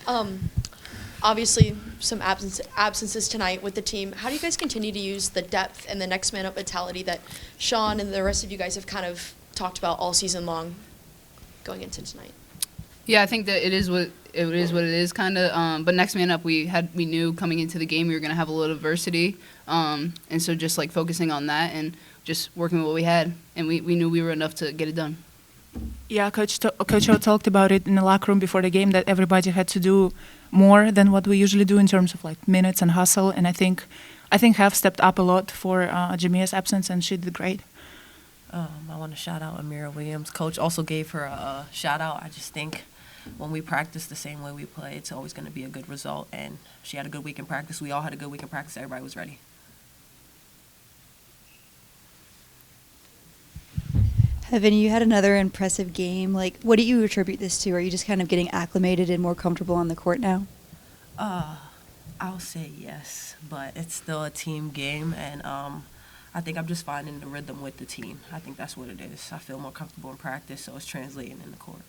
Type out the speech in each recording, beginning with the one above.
Um, Obviously, some absences tonight with the team. How do you guys continue to use the depth and the next man up mentality that Sean and the rest of you guys have kind of talked about all season long going into tonight? Yeah, I think that it is what it is, kind of. But next man up, we knew coming into the game we were going to have a little adversity, and so just like focusing on that and just working with what we had, and we knew we were enough to get it done. Yeah, Coach O talked about it in the locker room before the game that everybody had to do more than what we usually do in terms of like minutes and hustle. And I think Have stepped up a lot for Jamia's absence, and she did great. I want to shout out Amira Williams. Coach also gave her a shout out. I just think when we practice the same way we play, it's always going to be a good result. And she had a good week in practice. We all had a good week in practice. Everybody was ready. Heaven, you had another impressive game. Like, what do you attribute this to? Are you just kind of getting acclimated and more comfortable on the court now? I'll say yes, but it's still a team game, and I think I'm just finding the rhythm with the team. I think that's what it is. I feel more comfortable in practice, so it's translating in the court.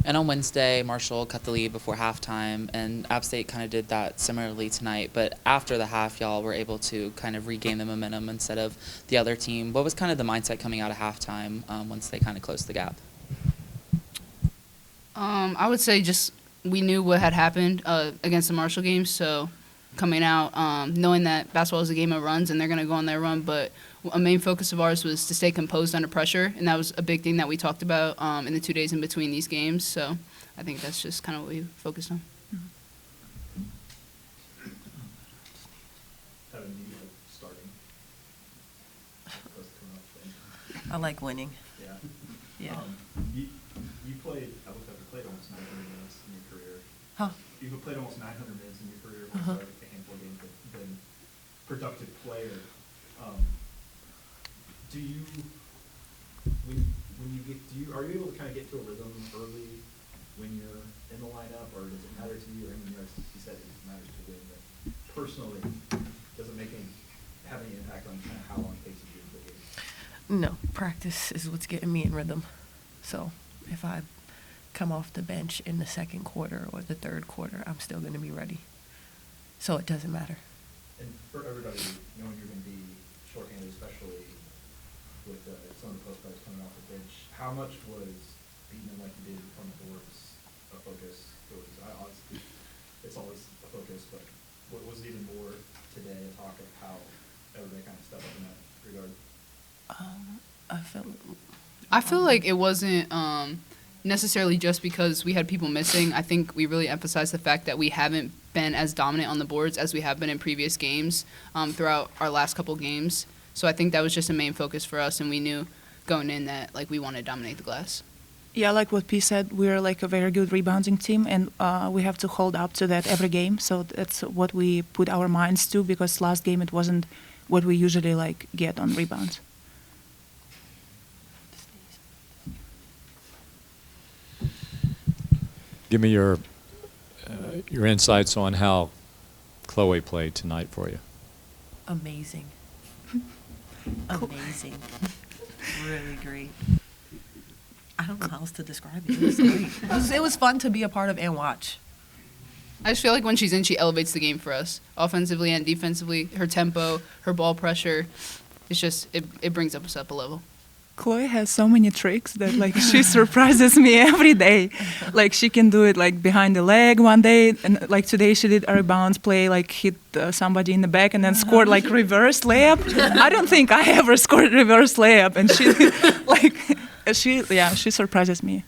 And on Wednesday, Marshall cut the lead before halftime, and App State kind of did that similarly tonight. But after the half, y'all were able to kind of regain the momentum instead of the other team. What was kind of the mindset coming out of halftime once they kind of closed the gap? I would say just we knew what had happened against the Marshall game, so coming out knowing that basketball is a game of runs and they're going to go on their run, but a main focus of ours was to stay composed under pressure, and that was a big thing that we talked about in the 2 days in between these games. So I think that's just kind of what we focused on. I like winning. Yeah. You played, I looked up, you played almost 900 minutes in your career. Huh? You've played almost 900 minutes in your career, which is like a handful of games, but been productive player. Do you, when you get, are you able to kind of get to a rhythm early when you're in the lineup, or does it matter to you? I mean, you said it matters to win, but personally, does it have any impact on kind of how long it takes you to get into the game? No, practice is what's getting me in rhythm. So if I come off the bench in the second quarter or the third quarter, I'm still going to be ready. So it doesn't matter. And for everybody, knowing you're going to be shorthanded, especially with some of the post players coming off the bench, how much was beating them like you did on the boards a focus? Obviously, it's always a focus, but what was it even more today, a talk of how everybody kind of stepped up in that regard? I feel like it wasn't necessarily just because we had people missing. I think we really emphasized the fact that we haven't been as dominant on the boards as we have been in previous games throughout our last couple games. So I think that was just a main focus for us, and we knew going in that like we wanted to dominate the glass. Yeah, like what P said, we're like a very good rebounding team, and we have to hold up to that every game. So that's what we put our minds to, because last game it wasn't what we usually like get on rebounds. Give me your insights on how Chloe played tonight for you. Amazing. Amazing. Really great. I don't know how else to describe it. It was great. It was fun to be a part of and watch. I just feel like when she's in, she elevates the game for us, offensively and defensively. Her tempo, her ball pressure, it's just it brings us up a level. Chloe has so many tricks that like she surprises me every day. Like she can do it like behind the leg one day, and like today she did a rebounds play, like hit somebody in the back and then scored like reverse layup. I don't think I ever scored reverse layup, and she like she surprises me.